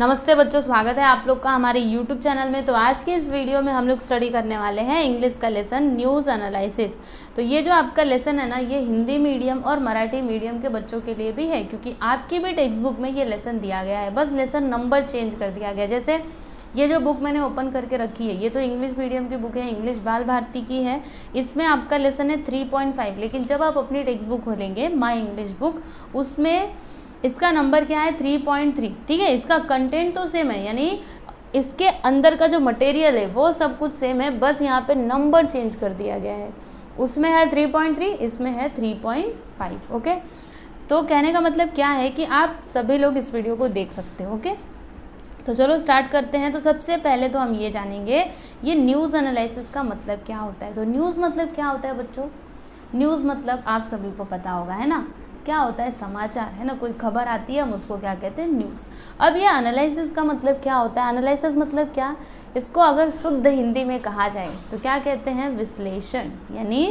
नमस्ते बच्चों, स्वागत है आप लोग का हमारे YouTube चैनल में। तो आज के इस वीडियो में हम लोग स्टडी करने वाले हैं इंग्लिश का लेसन न्यूज़ एनालिसिस। तो ये जो आपका लेसन है ना, ये हिंदी मीडियम और मराठी मीडियम के बच्चों के लिए भी है, क्योंकि आपकी भी टेक्स्ट बुक में ये लेसन दिया गया है, बस लेसन नंबर चेंज कर दिया गया। जैसे ये जो बुक मैंने ओपन करके रखी है, ये तो इंग्लिश मीडियम की बुक है, इंग्लिश बाल भारती की है। इसमें आपका लेसन है 3.5, लेकिन जब आप अपनी टेक्स्ट बुक खोलेंगे माई इंग्लिश बुक, उसमें इसका नंबर क्या है 3.3। ठीक है, इसका कंटेंट तो सेम है, यानी इसके अंदर का जो मटेरियल है वो सब कुछ सेम है, बस यहाँ पे नंबर चेंज कर दिया गया है। उसमें है 3.3, इसमें है 3.5। ओके, तो कहने का मतलब क्या है कि आप सभी लोग इस वीडियो को देख सकते हो। ओके, तो चलो स्टार्ट करते हैं। तो सबसे पहले तो हम ये जानेंगे ये न्यूज़ एनालिसिस का मतलब क्या होता है। तो न्यूज़ मतलब क्या होता है बच्चों? न्यूज़ मतलब आप सभी को पता होगा, है ना, क्या होता है? समाचार, है ना, कोई खबर आती है हम उसको क्या कहते हैं? न्यूज़। अब ये एनालिसिस का मतलब क्या होता है? एनालिसिस मतलब क्या, इसको अगर शुद्ध हिंदी में कहा जाए तो क्या कहते हैं? विश्लेषण। यानी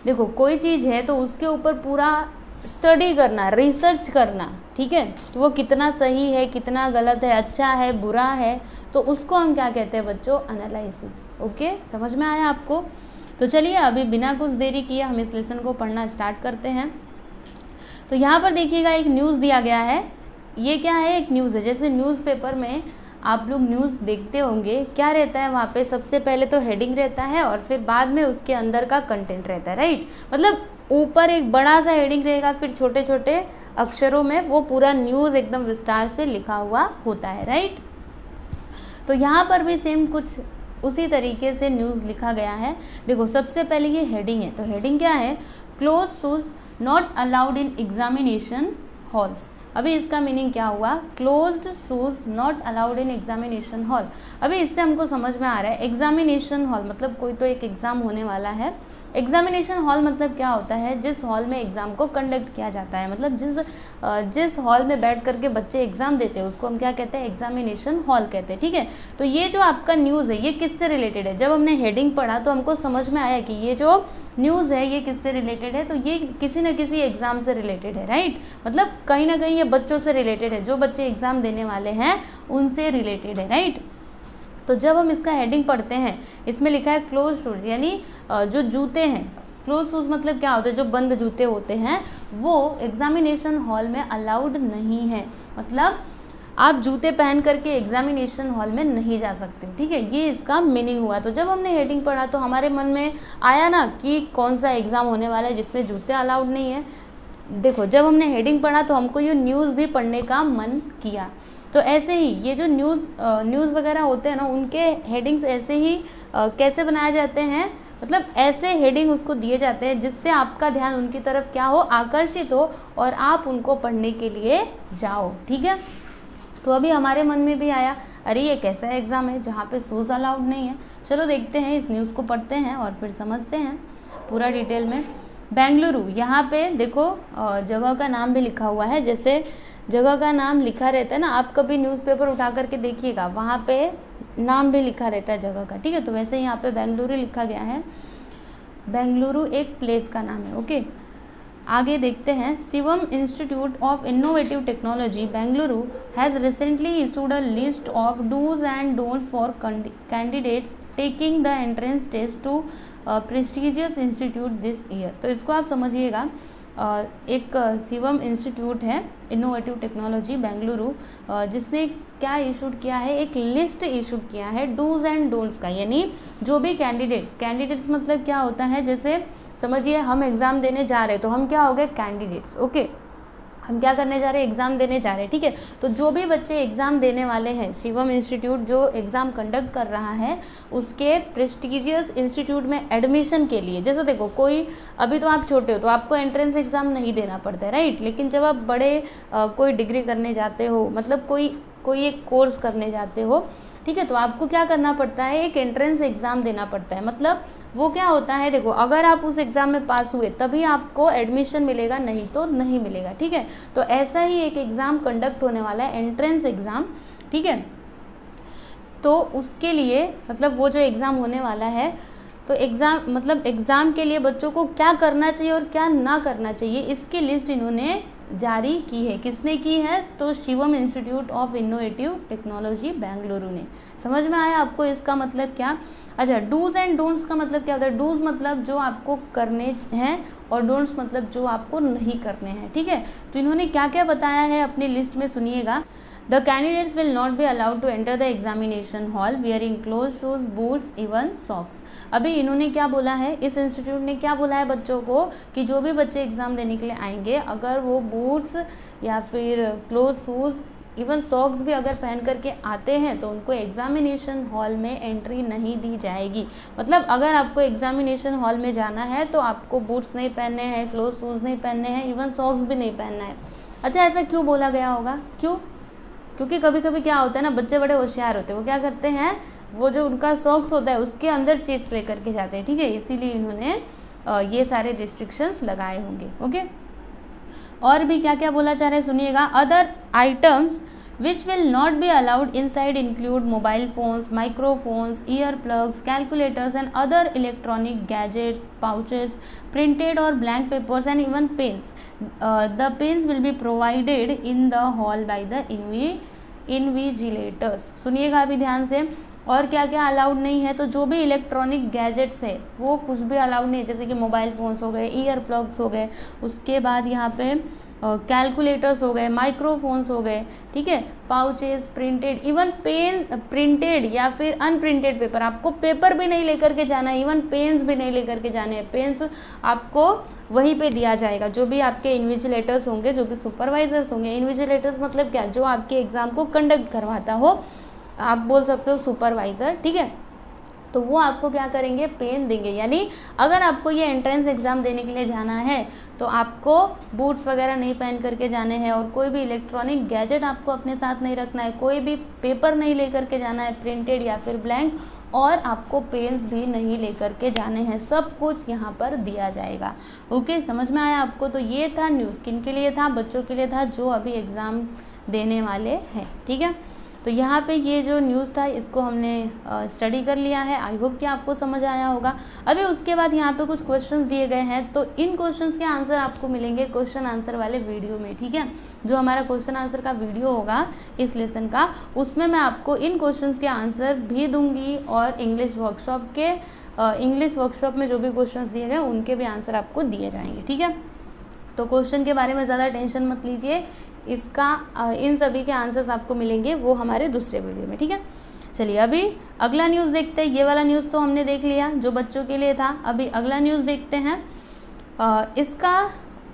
देखो, कोई चीज़ है तो उसके ऊपर पूरा स्टडी करना, रिसर्च करना, ठीक है, तो वो कितना सही है, कितना गलत है, अच्छा है, बुरा है, तो उसको हम क्या कहते हैं बच्चों? एनालिसिस। ओके, समझ में आया आपको? तो चलिए अभी बिना कुछ देरी किए हम इस लेसन को पढ़ना स्टार्ट करते हैं। तो यहाँ पर देखिएगा एक न्यूज़ दिया गया है। ये क्या है? एक न्यूज़ है। जैसे न्यूज़पेपर में आप लोग न्यूज़ देखते होंगे, क्या रहता है वहाँ पे? सबसे पहले तो हेडिंग रहता है और फिर बाद में उसके अंदर का कंटेंट रहता है, राइट। मतलब ऊपर एक बड़ा सा हेडिंग रहेगा, फिर छोटे छोटे अक्षरों में वो पूरा न्यूज़ एकदम विस्तार से लिखा हुआ होता है, राइट। तो यहाँ पर भी सेम कुछ उसी तरीके से न्यूज़ लिखा गया है। देखो, सबसे पहले ये हेडिंग है, तो हेडिंग क्या है? Close shoes not allowed in examination halls. अभी इसका मीनिंग क्या हुआ? Closed shoes not allowed in examination hall. अभी इससे हमको समझ में आ रहा है एग्जामिनेशन हॉल मतलब कोई तो एक एग्ज़ाम होने वाला है। एग्जामिनेशन हॉल मतलब क्या होता है? जिस हॉल में एग्ज़ाम को कंडक्ट किया जाता है, मतलब जिस हॉल में बैठ करके बच्चे एग्ज़ाम देते हैं उसको हम क्या कहते हैं? एग्जामिनेशन हॉल कहते हैं। ठीक है, तो ये जो आपका न्यूज़ है ये किससे रिलेटेड है? जब हमने हेडिंग पढ़ा तो हमको समझ में आया कि ये जो न्यूज़ है ये किससे रिलेटेड है, तो ये किसी न किसी एग्ज़ाम से रिलेटेड है, राइट। मतलब कहीं ना कहीं ये बच्चों से रिलेटेड है, जो बच्चे एग्ज़ाम देने वाले हैं उनसे रिलेटेड है, राइट। तो जब हम इसका हेडिंग पढ़ते हैं, इसमें लिखा है क्लोज शूज, यानी जो जूते हैं, क्लोज शूज मतलब क्या होते हैं? जो बंद जूते होते हैं वो एग्जामिनेशन हॉल में अलाउड नहीं है। मतलब आप जूते पहन करके एग्जामिनेशन हॉल में नहीं जा सकते, ठीक है, ये इसका मीनिंग हुआ। तो जब हमने हेडिंग पढ़ा तो हमारे मन में आया ना कि कौन सा एग्ज़ाम होने वाला है जिसमें जूते अलाउड नहीं है। देखो, जब हमने हेडिंग पढ़ा तो हमको ये न्यूज़ भी पढ़ने का मन किया। तो ऐसे ही ये जो न्यूज़ वगैरह होते हैं ना, उनके हेडिंग्स ऐसे ही कैसे बनाए जाते हैं? मतलब ऐसे हेडिंग उसको दिए जाते हैं जिससे आपका ध्यान उनकी तरफ क्या हो? आकर्षित हो और आप उनको पढ़ने के लिए जाओ, ठीक है। तो अभी हमारे मन में भी आया, अरे ये कैसा एग्ज़ाम है जहाँ पे शूज़ अलाउड नहीं है। चलो देखते हैं, इस न्यूज़ को पढ़ते हैं और फिर समझते हैं पूरा डिटेल में। बेंगलुरु, यहाँ पे देखो जगह का नाम भी लिखा हुआ है। जैसे जगह का नाम लिखा रहता है ना, आप कभी न्यूज़पेपर उठा करके देखिएगा, वहाँ पे नाम भी लिखा रहता है जगह का, ठीक है। तो वैसे यहाँ पे बेंगलुरु लिखा गया है। बेंगलुरु एक प्लेस का नाम है। ओके, आगे देखते हैं। Shivam Institute of Innovative technology Bengaluru has recently issued a list of dos and don'ts for candidates taking the entrance test to prestigious institute this year. तो इसको आप समझिएगा, एक शिवम इंस्टीट्यूट है इनोवेटिव टेक्नोलॉजी बेंगलुरु, जिसने क्या इशूड किया है? एक लिस्ट इशूड किया है डूज एंड डोंट्स का। यानी जो भी कैंडिडेट्स मतलब क्या होता है? जैसे समझिए हम एग्ज़ाम देने जा रहे हैं तो हम क्या हो गए? कैंडिडेट्स। ओके, हम क्या करने जा रहे हैं? एग्ज़ाम देने जा रहे हैं, ठीक है। तो जो भी बच्चे एग्ज़ाम देने वाले हैं, शिवम इंस्टीट्यूट जो एग्ज़ाम कंडक्ट कर रहा है उसके प्रेस्टिजियस इंस्टीट्यूट में एडमिशन के लिए, जैसे देखो कोई, अभी तो आप छोटे हो तो आपको एंट्रेंस एग्ज़ाम नहीं देना पड़ता है, राइट। लेकिन जब आप बड़े कोई डिग्री करने जाते हो, मतलब कोई एक कोर्स करने जाते हो, ठीक है, तो आपको क्या करना पड़ता है? एक एंट्रेंस एग्ज़ाम देना पड़ता है। मतलब वो क्या होता है? देखो, अगर आप उस एग्ज़ाम में पास हुए तभी आपको एडमिशन मिलेगा, नहीं तो नहीं मिलेगा, ठीक है। तो ऐसा ही एक एग्ज़ाम कंडक्ट होने वाला है, एंट्रेंस एग्ज़ाम, ठीक है। तो उसके लिए मतलब वो जो एग्ज़ाम होने वाला है, तो एग्ज़ाम के लिए बच्चों को क्या करना चाहिए और क्या ना करना चाहिए, इसकी लिस्ट इन्होंने जारी की है। किसने की है? तो Shivam Institute of Innovative technology Bengaluru ने। समझ में आया आपको इसका मतलब क्या? अच्छा, डूज एंड डोंट्स का मतलब क्या होता है? डूज मतलब जो आपको करने हैं और डोंट्स मतलब जो आपको नहीं करने हैं, ठीक है। तो इन्होंने क्या क्या बताया है अपनी लिस्ट में, सुनिएगा। The candidates will not be allowed to enter the examination hall wearing closed shoes, boots, even socks। अभी इन्होंने क्या बोला है, इस इंस्टीट्यूट ने क्या बोला है बच्चों को कि जो भी बच्चे एग्ज़ाम देने के लिए आएंगे, अगर वो बूट्स या फिर क्लोज शूज़, इवन सॉक्स भी अगर पहन करके आते हैं तो उनको एग्जामिनेशन हॉल में एंट्री नहीं दी जाएगी। मतलब अगर आपको एग्जामिनेशन हॉल में जाना है तो आपको बूट्स नहीं पहनने हैं, क्लोज शूज़ नहीं पहनने हैं, इवन सॉक्स भी नहीं पहनना है। अच्छा, ऐसा क्यों बोला गया होगा? क्यों? क्योंकि कभी कभी क्या होता है ना, बच्चे बड़े होशियार होते हैं, वो क्या करते हैं, वो जो उनका सॉक्स होता है उसके अंदर चिप्स ले करके जाते हैं, ठीक है। इसीलिए इन्होंने ये सारे रिस्ट्रिक्शंस लगाए होंगे, ओके। और भी क्या क्या बोला जा रहा है, सुनिएगा। Other items which will not be allowed inside include mobile phones, microphones, earplugs, calculators and other electronic gadgets, pouches, printed or blank papers and even pens. The pens will be provided in the hall by the invigilators। सुनिएगा अभी ध्यान से। और क्या क्या allowed नहीं है? तो जो भी इलेक्ट्रॉनिक गैजेट्स है वो कुछ भी अलाउड नहीं है, जैसे कि मोबाइल फ़ोन्स हो गए, ईयर प्लग्स हो गए, उसके बाद यहाँ पे कैलकुलेटर्स हो गए, माइक्रोफोन्स हो गए, ठीक है, pouches, printed, even pen, printed या फिर अनप्रिंटेड पेपर, आपको पेपर भी नहीं लेकर के जाना है, इवन पेन्स भी नहीं लेकर के जाने हैं। पेन्स आपको वहीं पे दिया जाएगा, जो भी आपके इन्विजिलेटर्स होंगे, जो भी सुपरवाइजर्स होंगे। इन्विजिलेटर्स मतलब क्या? जो आपके एग्ज़ाम को कंडक्ट करवाता हो, आप बोल सकते हो सुपरवाइज़र, ठीक है। तो वो आपको क्या करेंगे? पेन देंगे। यानी अगर आपको ये एंट्रेंस एग्ज़ाम देने के लिए जाना है तो आपको बूट्स वगैरह नहीं पहन करके जाने हैं और कोई भी इलेक्ट्रॉनिक गैजेट आपको अपने साथ नहीं रखना है, कोई भी पेपर नहीं लेकर के जाना है प्रिंटेड या फिर ब्लैंक, और आपको पेन्स भी नहीं लेकर के जाने हैं। सब कुछ यहाँ पर दिया जाएगा, ओके। समझ में आया आपको? तो ये था न्यूज़, किन के लिए था? बच्चों के लिए था जो अभी एग्ज़ाम देने वाले हैं, ठीक है। तो यहाँ पे ये जो न्यूज़ था इसको हमने स्टडी कर लिया है। आई होप कि आपको समझ आया होगा। अभी उसके बाद यहाँ पे कुछ क्वेश्चंस दिए गए हैं, तो इन क्वेश्चंस के आंसर आपको मिलेंगे क्वेश्चन आंसर वाले वीडियो में, ठीक है। जो हमारा क्वेश्चन आंसर का वीडियो होगा इस लेसन का, उसमें मैं आपको इन क्वेश्चंस के आंसर भी दूंगी और इंग्लिश वर्कशॉप में जो भी क्वेश्चन दिए गए उनके भी आंसर आपको दिए जाएंगे, ठीक है। तो क्वेश्चन के बारे में ज़्यादा टेंशन मत लीजिए, इसका इन सभी के आंसर्स आपको मिलेंगे वो हमारे दूसरे वीडियो में, ठीक है। चलिए अभी अगला न्यूज़ देखते हैं। ये वाला न्यूज़ तो हमने देख लिया जो बच्चों के लिए था। अभी अगला न्यूज़ देखते हैं। इसका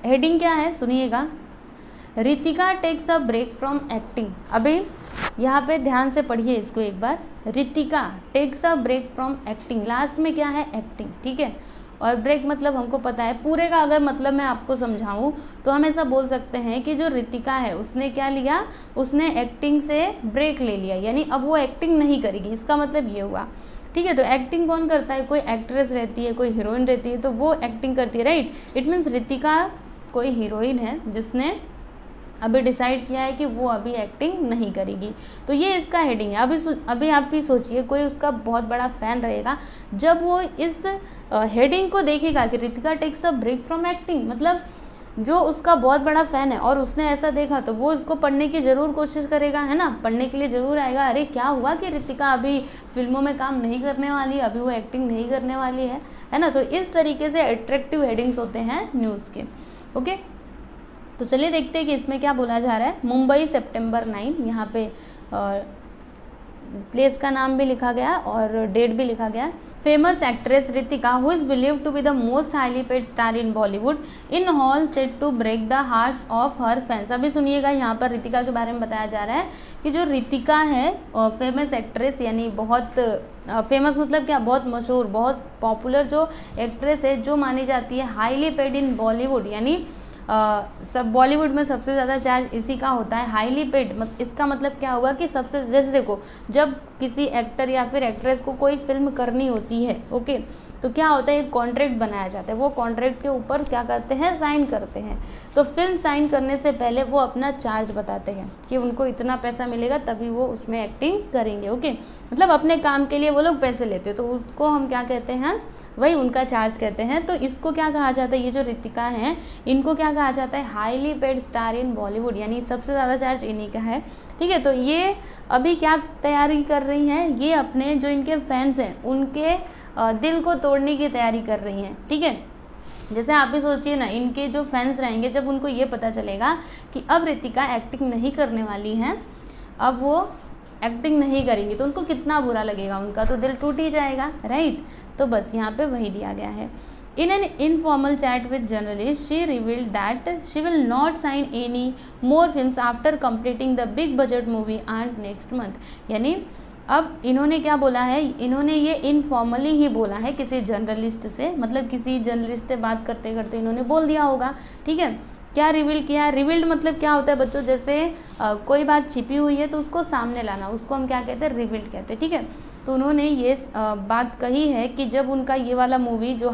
हेडिंग क्या है, सुनिएगा। Ritika takes a break from acting. अभी यहाँ पे ध्यान से पढ़िए इसको एक बार। Ritika takes a break from acting, last में क्या है? एक्टिंग, ठीक है। और ब्रेक मतलब हमको पता है। पूरे का अगर मतलब मैं आपको समझाऊं तो हम ऐसा बोल सकते हैं कि जो रितिका है उसने क्या लिया? उसने एक्टिंग से ब्रेक ले लिया, यानी अब वो एक्टिंग नहीं करेगी, इसका मतलब ये हुआ, ठीक है। तो एक्टिंग कौन करता है? कोई एक्ट्रेस रहती है, कोई हीरोइन रहती है, तो वो एक्टिंग करती है, राइट। इट मीन्स रितिका कोई हीरोइन है जिसने अभी डिसाइड किया है कि वो अभी एक्टिंग नहीं करेगी। तो ये इसका हेडिंग है। अभी आप भी सोचिए, कोई उसका बहुत बड़ा फ़ैन रहेगा, जब वो इस हेडिंग को देखेगा कि Ritika takes a break from acting, मतलब जो उसका बहुत बड़ा फ़ैन है और उसने ऐसा देखा तो वो इसको पढ़ने की ज़रूर कोशिश करेगा, है ना, पढ़ने के लिए ज़रूर आएगा। अरे क्या हुआ कि रितिका अभी फिल्मों में काम नहीं करने वाली, अभी वो एक्टिंग नहीं करने वाली है ना। तो इस तरीके से अट्रैक्टिव हेडिंग्स होते हैं न्यूज़ के, ओके। तो चलिए देखते हैं कि इसमें क्या बोला जा रहा है। मुंबई September 9, यहाँ पे प्लेस का नाम भी लिखा गया और डेट भी लिखा गया। Famous actress Ritika who is believed to be the most highly paid star in Bollywood in whole set to break the hearts of her fans. अभी सुनिएगा, यहाँ पर रितिका के बारे में बताया जा रहा है कि जो रितिका है फेमस एक्ट्रेस, यानी बहुत फेमस मतलब क्या? बहुत मशहूर, बहुत पॉपुलर जो एक्ट्रेस है, जो मानी जाती है हाईली पेड इन बॉलीवुड, यानी सब बॉलीवुड में सबसे ज़्यादा चार्ज इसी का होता है, हाईली पेड। इसका मतलब क्या हुआ कि सबसे, जैसे देखो, जब किसी एक्टर या फिर एक्ट्रेस को कोई फिल्म करनी होती है, ओके, तो क्या होता है, एक कॉन्ट्रैक्ट बनाया जाता है, वो कॉन्ट्रैक्ट के ऊपर क्या करते हैं, साइन करते हैं। तो फिल्म साइन करने से पहले वो अपना चार्ज बताते हैं कि उनको इतना पैसा मिलेगा तभी वो उसमें एक्टिंग करेंगे। ओके, मतलब अपने काम के लिए वो लोग पैसे लेते हैं, तो उसको हम क्या कहते हैं, वही उनका चार्ज कहते हैं। तो इसको क्या कहा जाता है, ये जो रितिका हैं इनको क्या कहा जाता है, highly paid star in Bollywood, यानी सबसे ज़्यादा चार्ज इन्हीं का है। ठीक है, तो ये अभी क्या तैयारी कर रही हैं, ये अपने जो इनके फैंस हैं उनके दिल को तोड़ने की तैयारी कर रही हैं। ठीक है, जैसे आप भी सोचिए ना, इनके जो फैंस रहेंगे जब उनको ये पता चलेगा कि अब रितिका एक्टिंग नहीं करने वाली हैं, अब वो एक्टिंग नहीं करेंगी, तो उनको कितना बुरा लगेगा, उनका तो दिल टूट ही जाएगा, राइट। तो बस यहाँ पे वही दिया गया है। In an informal chat with journalist she revealed that she will not sign any more films after completing the big budget movie and next month. यानी अब इन्होंने क्या बोला है, इन्होंने ये इनफॉर्मली ही बोला है किसी जर्नलिस्ट से, मतलब किसी जर्नलिस्ट से बात करते करते इन्होंने बोल दिया होगा। ठीक है, क्या रिवील किया, रिवील्ड मतलब क्या होता है बच्चों, जैसे कोई बात छिपी हुई है तो उसको सामने लाना, उसको हम क्या कहते हैं, रिवील्ड कहते हैं। ठीक है, तो उन्होंने ये बात कही है कि जब उनका ये वाला मूवी जो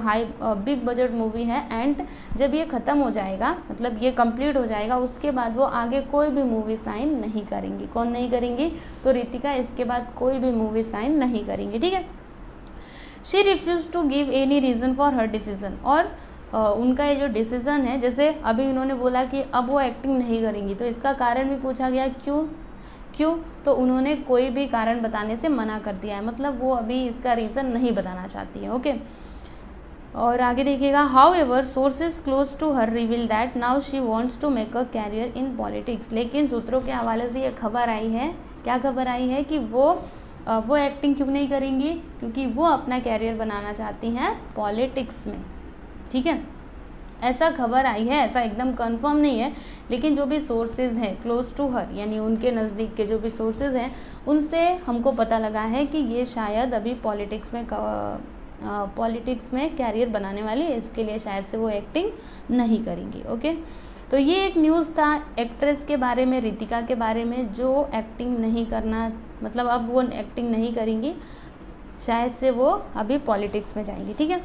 बिग बजट मूवी है एंड जब ये ख़त्म हो जाएगा, मतलब ये कंप्लीट हो जाएगा, उसके बाद वो आगे कोई भी मूवी साइन नहीं करेंगी। कौन नहीं करेंगी, तो रितिका इसके बाद कोई भी मूवी साइन नहीं करेंगी। ठीक है, she refuse to give any reason for her decision, और उनका ये जो डिसीज़न है, जैसे अभी उन्होंने बोला कि अब वो एक्टिंग नहीं करेंगी, तो इसका कारण भी पूछा गया क्यों, तो उन्होंने कोई भी कारण बताने से मना कर दिया है, मतलब वो अभी इसका रीज़न नहीं बताना चाहती है। ओके, और आगे देखिएगा, however sources close to her reveal that now she wants to make a career in politics. लेकिन सूत्रों के हवाले से ये खबर आई है, क्या खबर आई है कि वो एक्टिंग क्यों नहीं करेंगी, क्योंकि वो अपना कैरियर बनाना चाहती हैं पॉलिटिक्स में। ठीक है, ऐसा खबर आई है, ऐसा एकदम कंफर्म नहीं है, लेकिन जो भी सोर्सेज हैं क्लोज टू हर, यानी उनके नज़दीक के जो भी सोर्सेज हैं, उनसे हमको पता लगा है कि ये शायद अभी पॉलिटिक्स में कैरियर बनाने वाली है, इसके लिए शायद से वो एक्टिंग नहीं करेंगी। ओके, तो ये एक न्यूज़ था एक्ट्रेस के बारे में, रितिका के बारे में, जो एक्टिंग नहीं करना, मतलब अब वो एक्टिंग नहीं करेंगी, शायद से वो अभी पॉलिटिक्स में जाएंगी। ठीक है,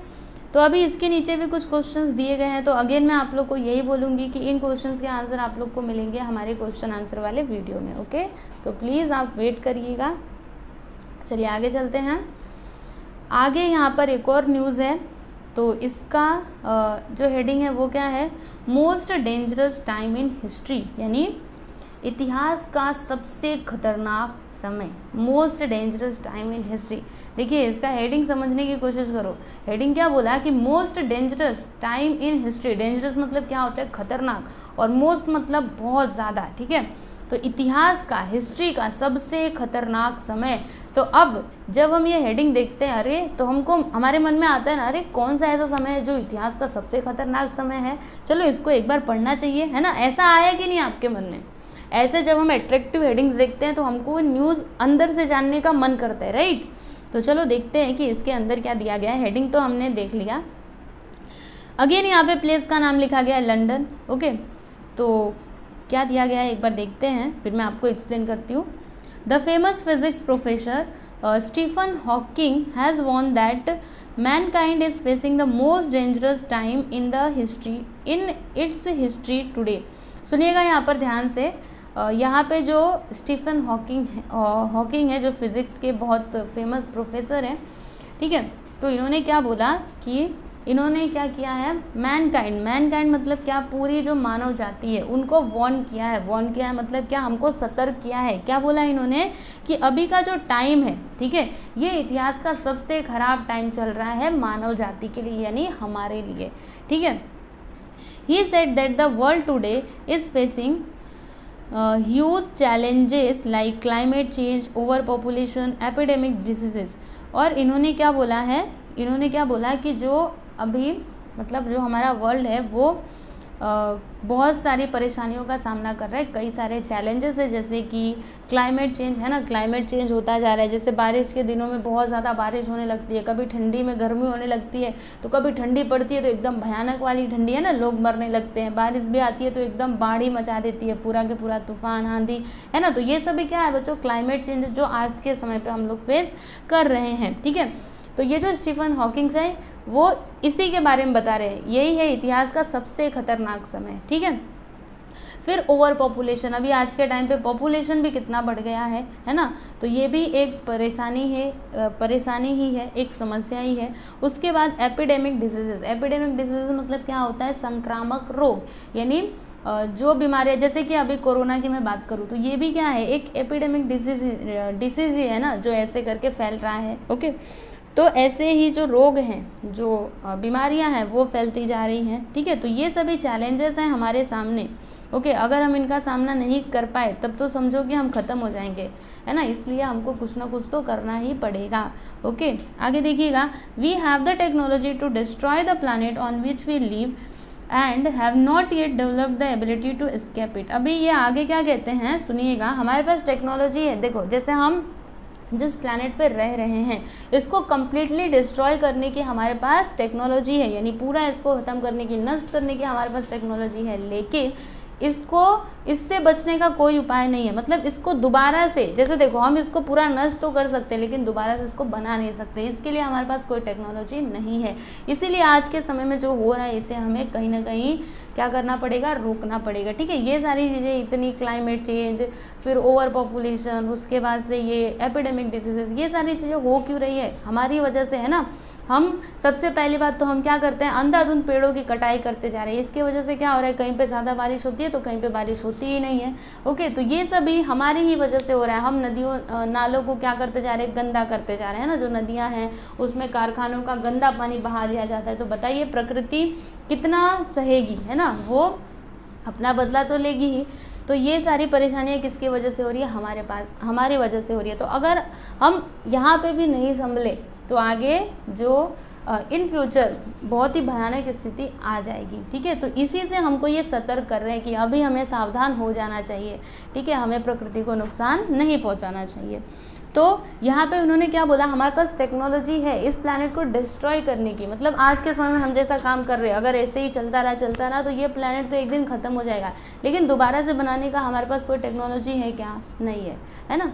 तो अभी इसके नीचे भी कुछ क्वेश्चंस दिए गए हैं, तो अगेन मैं आप लोग को यही बोलूँगी कि इन क्वेश्चंस के आंसर आप लोग को मिलेंगे हमारे क्वेश्चन आंसर वाले वीडियो में। ओके, तो प्लीज़ आप वेट करिएगा। चलिए आगे चलते हैं। आगे यहाँ पर एक और न्यूज़ है, तो इसका जो हेडिंग है वो क्या है, most dangerous time in history, यानी इतिहास का सबसे खतरनाक समय, most dangerous time in history. देखिए इसका हेडिंग समझने की कोशिश करो। हेडिंग क्या बोला कि most dangerous time in history. Dangerous मतलब क्या होता है, खतरनाक, और मोस्ट मतलब बहुत ज़्यादा। ठीक है, तो इतिहास का, हिस्ट्री का सबसे खतरनाक समय। तो अब जब हम ये हेडिंग देखते हैं, अरे तो हमको हमारे मन में आता है ना, अरे कौन सा ऐसा समय है जो इतिहास का सबसे खतरनाक समय है, चलो इसको एक बार पढ़ना चाहिए, है ना। ऐसा आया कि नहीं आपके मन में? ऐसे जब हम अट्रैक्टिव हेडिंग्स देखते हैं तो हमको न्यूज़ अंदर से जानने का मन करता है, राइट। तो चलो देखते हैं कि इसके अंदर क्या दिया गया है। हेडिंग तो हमने देख लिया। अगेन यहाँ पे प्लेस का नाम लिखा गया है लंदन। ओके, तो क्या दिया गया है एक बार देखते हैं, फिर मैं आपको एक्सप्लेन करती हूँ। The famous physics professor Stephen Hawking has warned that mankind is facing the most dangerous time in its history today. सुनिएगा यहाँ पर ध्यान से। यहाँ पे जो स्टीफन हॉकिंग है, जो फिज़िक्स के बहुत फेमस प्रोफेसर हैं, ठीक है, तो इन्होंने क्या बोला कि इन्होंने क्या किया है, मैनकाइंड मतलब क्या, पूरी जो मानव जाति है उनको वार्न किया है मतलब क्या, हमको सतर्क किया है। क्या बोला इन्होंने कि अभी का जो टाइम है, ठीक है, ये इतिहास का सबसे खराब टाइम चल रहा है मानव जाति के लिए, यानी हमारे लिए। ठीक है, he said that the world today is facing huge challenges like climate change, overpopulation, epidemic diseases। और इन्होंने क्या बोला कि जो अभी मतलब जो हमारा वर्ल्ड है वो बहुत सारी परेशानियों का सामना कर रहा है, कई सारे चैलेंजेस है, जैसे कि क्लाइमेट चेंज है ना, क्लाइमेट चेंज होता जा रहा है। जैसे बारिश के दिनों में बहुत ज़्यादा बारिश होने लगती है, कभी ठंडी में गर्मी होने लगती है, तो कभी ठंडी पड़ती है तो एकदम भयानक वाली ठंडी है ना, लोग मरने लगते हैं। बारिश भी आती है तो एकदम बाढ़ ही मचा देती है, पूरा के पूरा तूफान, आंधी, है ना। तो ये सभी क्या है बच्चों, क्लाइमेट चेंज जो आज के समय पर हम लोग फेस कर रहे हैं। ठीक है, तो ये जो स्टीफन हॉकिंग्स है वो इसी के बारे में बता रहे हैं, यही है इतिहास का सबसे खतरनाक समय, ठीक है। फिर ओवर पॉपुलेशन, अभी आज के टाइम पे पॉपुलेशन भी कितना बढ़ गया है ना, तो ये भी एक परेशानी ही है, एक समस्या ही है। उसके बाद एपिडेमिक डिजीजेस, एपिडेमिक डिजीजेस मतलब क्या होता है, संक्रामक रोग, यानी जो बीमारियाँ, जैसे कि अभी कोरोना की मैं बात करूँ तो ये भी क्या है, एक एपिडेमिक डिसीज ही है ना, जो ऐसे करके फैल रहा है। ओके, तो ऐसे ही जो रोग हैं, जो बीमारियां हैं वो फैलती जा रही हैं, ठीक है। तो ये सभी चैलेंजेस हैं हमारे सामने। ओके, अगर हम इनका सामना नहीं कर पाए तब तो समझो कि हम ख़त्म हो जाएंगे, है ना, इसलिए हमको कुछ ना कुछ तो करना ही पड़ेगा। ओके, आगे देखिएगा, we have the technology to destroy the planet on which we live and have not yet developed the ability to escape it. अभी ये आगे क्या कहते हैं, सुनिएगा, हमारे पास टेक्नोलॉजी है, देखो जैसे हम जिस प्लैनेट पर रह रहे हैं इसको कम्प्लीटली डिस्ट्रॉय करने की हमारे पास टेक्नोलॉजी है, यानी पूरा इसको ख़त्म करने की, नष्ट करने की हमारे पास टेक्नोलॉजी है, लेकिन इससे बचने का कोई उपाय नहीं है। मतलब इसको दोबारा से, जैसे देखो हम इसको पूरा नष्ट तो कर सकते हैं लेकिन दोबारा से इसको बना नहीं सकते, इसके लिए हमारे पास कोई टेक्नोलॉजी नहीं है। इसीलिए आज के समय में जो हो रहा है इसे हमें कहीं ना कहीं क्या करना पड़ेगा, रोकना पड़ेगा, ठीक है। ये सारी चीज़ें, इतनी क्लाइमेट चेंज, फिर ओवर पॉपुलेशन, उसके बाद से ये एपिडेमिक डिजीजेस, ये सारी चीज़ें हो क्यों रही है, हमारी वजह से है ना। हम सबसे पहली बात तो हम क्या करते हैं, अंधाधुंध पेड़ों की कटाई करते जा रहे हैं, इसकी वजह से क्या हो रहा है, कहीं पे ज़्यादा बारिश होती है तो कहीं पे बारिश होती ही नहीं है। ओके, तो ये सभी हमारी ही वजह से हो रहा है। हम नदियों नालों को क्या करते जा रहे हैं, गंदा करते जा रहे हैं ना, जो नदियाँ हैं उसमें कारखानों का गंदा पानी बहा दिया जाता है। तो बताइए प्रकृति कितना सहेगी, है ना, वो अपना बदला तो लेगी ही। तो ये सारी परेशानियाँ किसकी वजह से हो रही है, हमारी वजह से हो रही है। तो अगर हम यहाँ पे भी नहीं संभले तो आगे जो इन फ्यूचर बहुत ही भयानक स्थिति आ जाएगी, ठीक है। तो इसी से हमको ये सतर्क कर रहे हैं कि अभी हमें सावधान हो जाना चाहिए, ठीक है, हमें प्रकृति को नुकसान नहीं पहुंचाना चाहिए। तो यहाँ पे उन्होंने क्या बोला, हमारे पास टेक्नोलॉजी है इस प्लैनेट को डिस्ट्रॉय करने की, मतलब आज के समय में हम जैसा काम कर रहे हैं अगर ऐसे ही चलता रहा तो ये प्लैनेट तो एक दिन ख़त्म हो जाएगा, लेकिन दोबारा से बनाने का हमारे पास कोई टेक्नोलॉजी है क्या, नहीं है ना।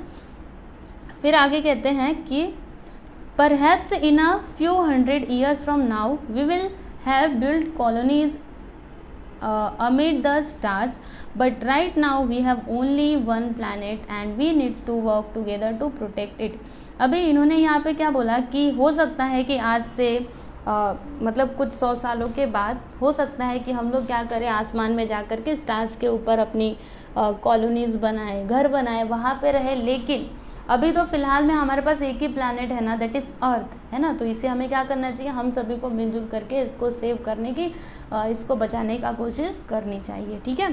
फिर आगे कहते हैं कि Perhaps in a few hundred years from now, we will have built colonies amid the stars, but right now we have only one planet and we need to work together to protect it. अभी इन्होंने यहाँ पे क्या बोला कि हो सकता है कि आज से मतलब कुछ 100 सालों के बाद हो सकता है कि हम लोग क्या करें, आसमान में जा कर के स्टार्स के ऊपर अपनी कॉलोनीज़ बनाए, घर बनाए, वहाँ पे रहे, लेकिन अभी तो फिलहाल में हमारे पास एक ही प्लैनेट है ना, दैट इज़ अर्थ, है ना। तो इसे हमें क्या करना चाहिए, हम सभी को मिलजुल करके इसको सेव करने की, इसको बचाने का कोशिश करनी चाहिए, ठीक है।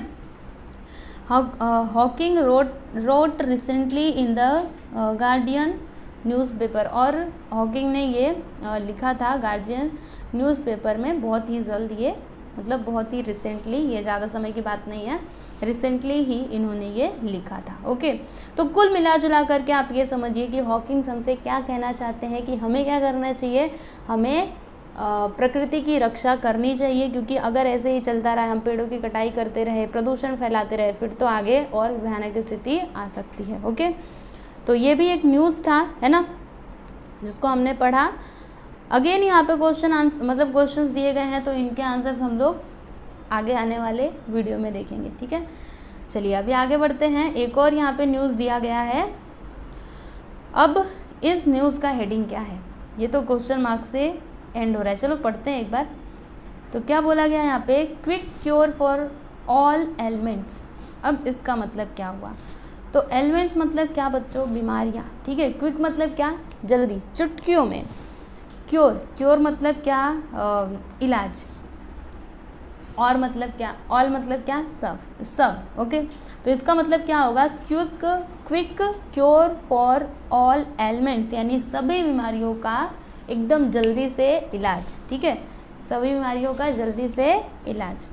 Hawking wrote recently in the Guardian newspaper, और हॉकिंग ने ये लिखा था गार्जियन न्यूज़पेपर में बहुत ही जल्द, ये मतलब बहुत ही रिसेंटली, ये ज़्यादा समय की बात नहीं है, रिसेंटली ही इन्होंने ये लिखा था। ओके, तो कुल मिला जुला करके आप ये समझिए कि हॉकिंग्स हमसे क्या कहना चाहते हैं कि हमें क्या करना चाहिए, हमें प्रकृति की रक्षा करनी चाहिए, क्योंकि अगर ऐसे ही चलता रहा, हम पेड़ों की कटाई करते रहे, प्रदूषण फैलाते रहे, फिर तो आगे और भयानक स्थिति आ सकती है। ओके, तो ये भी एक न्यूज़ था, है ना, जिसको हमने पढ़ा। अगेन यहाँ पे क्वेश्चंस दिए गए हैं, तो इनके आंसर्स हम लोग आगे आने वाले वीडियो में देखेंगे, ठीक है। चलिए अभी आगे बढ़ते हैं। एक और यहाँ पे न्यूज़ दिया गया है। अब इस न्यूज़ का हेडिंग क्या है, ये तो क्वेश्चन मार्क से एंड हो रहा है, चलो पढ़ते हैं एक बार। तो क्या बोला गया यहाँ पे, quick cure for all elements. अब इसका मतलब क्या हुआ, तो एलिमेंट्स मतलब क्या बच्चों, बीमारियाँ, ठीक है। क्विक मतलब क्या, जल्दी, चुटकियों में। क्योर मतलब क्या, इलाज। और मतलब क्या, ऑल मतलब क्या, सब। ओके, तो इसका मतलब क्या होगा, quick cure for all elements, यानी सभी बीमारियों का एकदम जल्दी से इलाज, ठीक है, सभी बीमारियों का जल्दी से इलाज।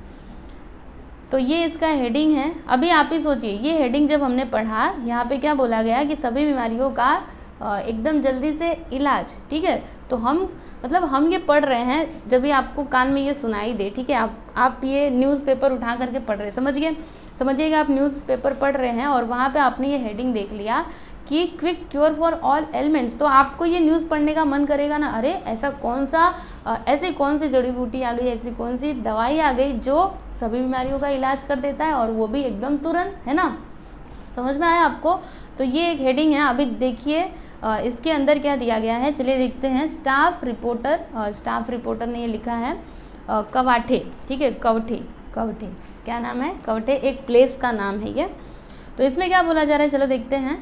तो ये इसका हेडिंग है। अभी आप ही सोचिए, ये हेडिंग जब हमने पढ़ा, यहाँ पे क्या बोला गया कि सभी बीमारियों का एकदम जल्दी से इलाज, ठीक है। तो हम ये पढ़ रहे हैं, जब भी आपको कान में ये सुनाई दे, ठीक है, आप ये न्यूज़पेपर उठा करके पढ़ रहे हैं, समझिएगा आप न्यूज़पेपर पढ़ रहे हैं और वहाँ पे आपने ये हेडिंग देख लिया कि quick cure for all elements, तो आपको ये न्यूज़ पढ़ने का मन करेगा ना, अरे ऐसी कौन सी जड़ी बूटी आ गई, ऐसी कौन सी दवाई आ गई जो सभी बीमारियों का इलाज कर देता है, और वो भी एकदम तुरंत, है ना। समझ में आया आपको। तो ये एक हेडिंग है। अभी देखिए इसके अंदर क्या दिया गया है, चलिए देखते हैं। स्टाफ रिपोर्टर ने ये लिखा है कवाठे, ठीक है, कवठे, क्या नाम है, कवठे एक प्लेस का नाम है ये। तो इसमें क्या बोला जा रहा है, चलो देखते हैं।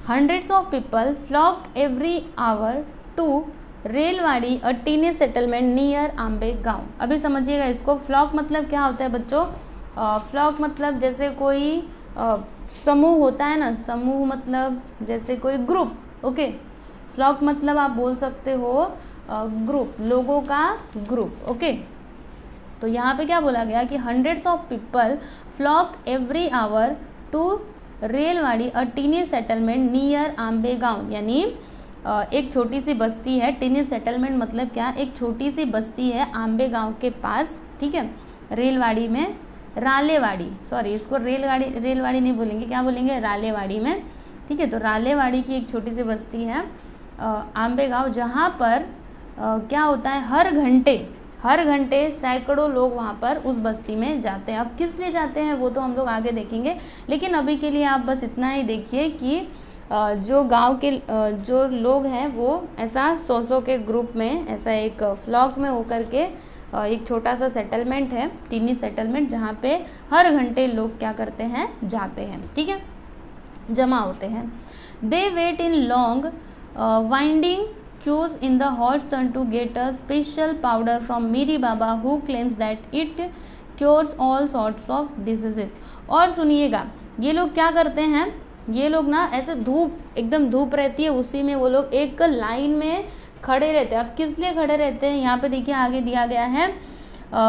Hundreds of people flock every hour to Railwadi a tiny settlement near Ambe Gaon. अभी समझिएगा इसको। फ्लॉक मतलब क्या होता है बच्चों, फ्लॉक मतलब जैसे कोई समूह होता है ना, समूह मतलब जैसे कोई ग्रुप, ओके। फ्लॉक मतलब आप बोल सकते हो ग्रुप, लोगों का ग्रुप, ओके। तो यहाँ पे क्या बोला गया कि hundreds of people flock every hour to Railwadi a tiny settlement near Ambe Gaon, यानी एक छोटी सी बस्ती है। टीनी सेटलमेंट मतलब क्या, एक छोटी सी बस्ती है आम्बे गाँव के पास, ठीक है, रेलवाड़ी में, रालेवाड़ी, सॉरी इसको रेलवाड़ी नहीं बोलेंगे, क्या बोलेंगे, रालेवाड़ी में, ठीक है। तो रालेवाड़ी की एक छोटी सी बस्ती है आम्बे गाँव, जहाँ पर क्या होता है, हर घंटे सैकड़ों लोग वहाँ पर उस बस्ती में जाते हैं। अब किस लिए जाते हैं वो तो हम लोग आगे देखेंगे, लेकिन अभी के लिए आप बस इतना ही देखिए कि जो गांव के जो लोग हैं वो ऐसा 100 के ग्रुप में, ऐसा एक फ्लॉक में होकर के एक छोटा सा सेटलमेंट है, टीनी सेटलमेंट, जहाँ पे हर घंटे लोग क्या करते हैं, जाते हैं, ठीक है, जमा होते हैं। They wait in long winding queues in the hot sun to get a special powder from Miri Baba who claims that it cures all sorts of diseases। और सुनिएगा, ये लोग क्या करते हैं, ये लोग ना ऐसे एकदम धूप रहती है, उसी में वो लोग एक लाइन में खड़े रहते हैं। अब किस लिए खड़े रहते हैं, यहाँ पे देखिए आगे दिया गया है,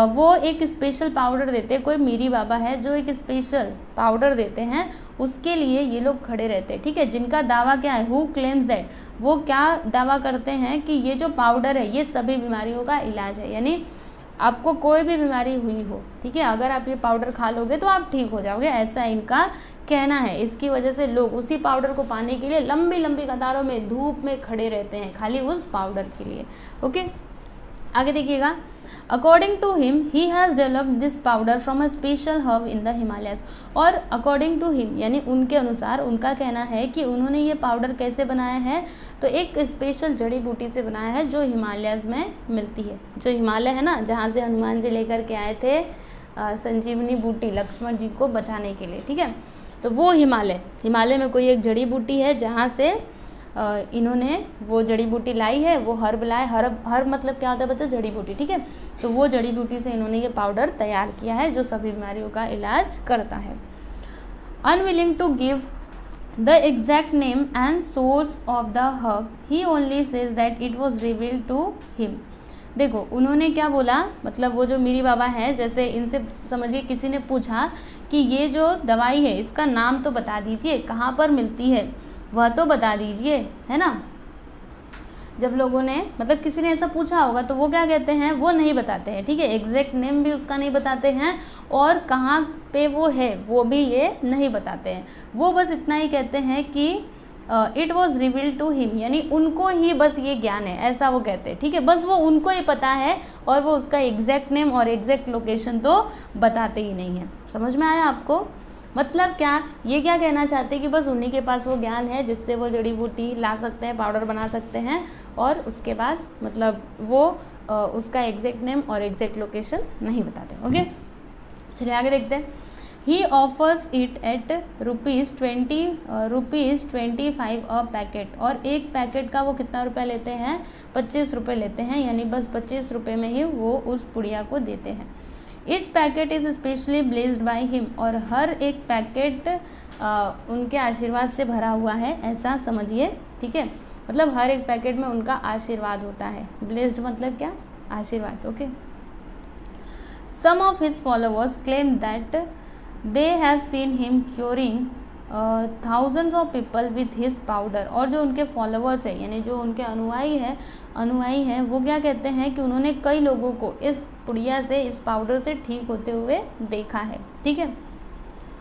वो एक स्पेशल पाउडर देते हैं, कोई मीरी बाबा है जो एक स्पेशल पाउडर देते हैं, उसके लिए ये लोग खड़े रहते हैं, ठीक है। जिनका दावा क्या है, हु क्लेम्स दैट, वो क्या दावा करते हैं कि ये जो पाउडर है ये सभी बीमारियों का इलाज है, यानी आपको कोई भी बीमारी हुई हो, ठीक है, अगर आप ये पाउडर खा लोगे तो आप ठीक हो जाओगे, ऐसा इनका कहना है। इसकी वजह से लोग उसी पाउडर को पाने के लिए लंबी लंबी कतारों में धूप में खड़े रहते हैं, खाली उस पाउडर के लिए, ओके। आगे देखिएगा, according to him he has developed this powder from a special herb in the Himalayas. और अकॉर्डिंग टू हिम यानी उनके अनुसार, उनका कहना है कि उन्होंने ये पाउडर कैसे बनाया है, तो एक स्पेशल जड़ी बूटी से बनाया है जो हिमालयस में मिलती है। जो हिमालय है ना, जहाँ से हनुमान जी लेकर के आए थे संजीवनी बूटी लक्ष्मण जी को बचाने के लिए, ठीक है, तो वो हिमालय में कोई एक जड़ी बूटी है जहाँ से इन्होंने वो जड़ी बूटी लाई है, वो हर्ब लाए। हर्ब मतलब क्या होता है बच्चों, जड़ी बूटी, ठीक है। तो वो जड़ी बूटी से इन्होंने ये पाउडर तैयार किया है जो सभी बीमारियों का इलाज करता है। Unwilling to give the exact name and source of the herb, he only says that it was revealed to him. देखो उन्होंने क्या बोला, मतलब वो जो मीरी बाबा है, जैसे इनसे समझिए किसी ने पूछा कि ये जो दवाई है इसका नाम तो बता दीजिए, कहाँ पर मिलती है वह तो बता दीजिए, है ना। जब लोगों ने, मतलब किसी ने ऐसा पूछा होगा तो वो क्या कहते हैं, वो नहीं बताते हैं, ठीक है, एग्जैक्ट नेम भी उसका नहीं बताते हैं और कहाँ पे वो है वो भी ये नहीं बताते हैं। वो बस इतना ही कहते हैं कि it was revealed to him, यानी उनको ही बस ये ज्ञान है, ऐसा वो कहते हैं, ठीक है, बस वो उनको ही पता है और वो उसका एग्जैक्ट नेम और एग्जैक्ट लोकेशन तो बताते ही नहीं है। समझ में आया आपको, मतलब क्या, ये क्या कहना चाहते हैं कि बस उन्हीं के पास वो ज्ञान है जिससे वो जड़ी बूटी ला सकते हैं, पाउडर बना सकते हैं, और उसके बाद मतलब वो उसका एग्जैक्ट नेम और एग्जैक्ट लोकेशन नहीं बताते, ओके। चलिए आगे देखते हैं। He offers it at ₹25 a packet, और एक पैकेट का वो कितना रुपया लेते हैं, 25 रुपये लेते हैं, यानी बस 25 रुपये में ही वो उस पुड़िया को देते हैं। Each packet is specially blessed by him, और हर एक पैकेट उनके आशीर्वाद से भरा हुआ है, ऐसा समझिए, ठीक है, मतलब हर एक पैकेट में उनका आशीर्वाद होता है। ब्लेस्ड मतलब क्या, आशीर्वाद, okay. Some of his followers claim that they have seen him curing thousands of people with his powder, और जो उनके फॉलोअर्स है यानी जो उनके अनुयायी हैं वो क्या कहते हैं कि उन्होंने कई लोगों को इस पुड़िया से, इस पाउडर से ठीक होते हुए देखा है। ठीक है।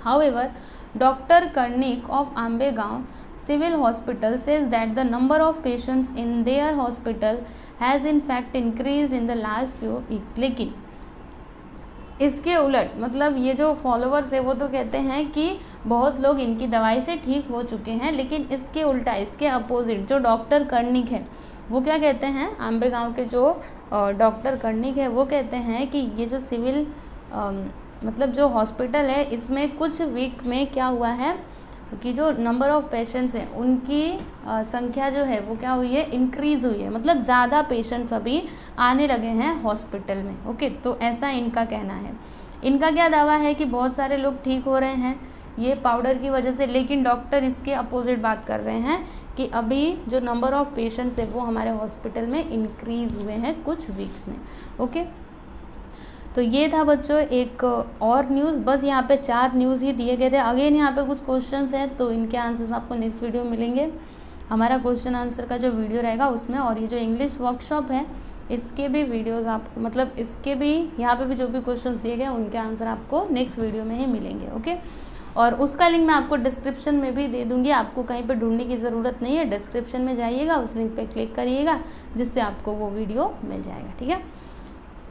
However doctor Karnik of Ambegaon civil hospital says that the number of patients in their hospital has in fact increase in the last few weeks. लेकिन इसके उलट मतलब ये जो फॉलोअर्स है वो तो कहते हैं कि बहुत लोग इनकी दवाई से ठीक हो चुके हैं, लेकिन इसके उल्टा, इसके अपोजिट जो डॉक्टर कर्णिक है वो क्या कहते हैं, आंबेगांव के जो डॉक्टर कर्णिक है वो कहते हैं कि ये जो सिविल मतलब जो हॉस्पिटल है इसमें कुछ वीक में क्या हुआ है कि जो नंबर ऑफ पेशेंट्स हैं उनकी संख्या जो है वो क्या हुई है, इंक्रीज़ हुई है, मतलब ज़्यादा पेशेंट्स अभी आने लगे हैं हॉस्पिटल में। ओके, तो ऐसा इनका कहना है। इनका क्या दावा है कि बहुत सारे लोग ठीक हो रहे हैं ये पाउडर की वजह से, लेकिन डॉक्टर इसके अपोजिट बात कर रहे हैं कि अभी जो नंबर ऑफ पेशेंट्स है वो हमारे हॉस्पिटल में इंक्रीज़ हुए हैं कुछ वीक्स में। ओके, तो ये था बच्चों एक और न्यूज़। बस यहाँ पे 4 न्यूज़ ही दिए गए थे। अगेन यहाँ पे कुछ क्वेश्चंस हैं तो इनके आंसर्स आपको नेक्स्ट वीडियो में मिलेंगे। हमारा क्वेश्चन आंसर का जो वीडियो रहेगा उसमें, और ये जो इंग्लिश वर्कशॉप है इसके भी वीडियोस आपको, मतलब इसके भी यहाँ पे भी जो भी क्वेश्चंस दिए गए उनके आंसर आपको नेक्स्ट वीडियो में ही मिलेंगे। ओके, और उसका लिंक मैं आपको डिस्क्रिप्शन में भी दे दूँगी, आपको कहीं पर ढूंढने की ज़रूरत नहीं है। डिस्क्रिप्शन में जाइएगा, उस लिंक पर क्लिक करिएगा जिससे आपको वो वीडियो मिल जाएगा। ठीक है,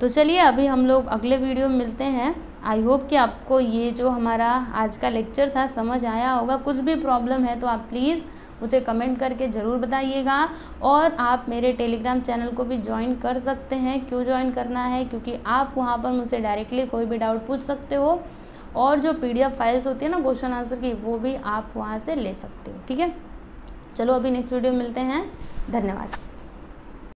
तो चलिए अभी हम लोग अगले वीडियो में मिलते हैं। आई होप कि आपको ये जो हमारा आज का लेक्चर था समझ आया होगा। कुछ भी प्रॉब्लम है तो आप प्लीज़ मुझे कमेंट करके ज़रूर बताइएगा, और आप मेरे टेलीग्राम चैनल को भी ज्वाइन कर सकते हैं। क्यों ज्वाइन करना है, क्योंकि आप वहाँ पर मुझसे डायरेक्टली कोई भी डाउट पूछ सकते हो, और जो PDF फाइल्स होती है ना क्वेश्चन आंसर की, वो भी आप वहाँ से ले सकते हो। ठीक है, चलो अभी नेक्स्ट वीडियो में मिलते हैं। धन्यवाद।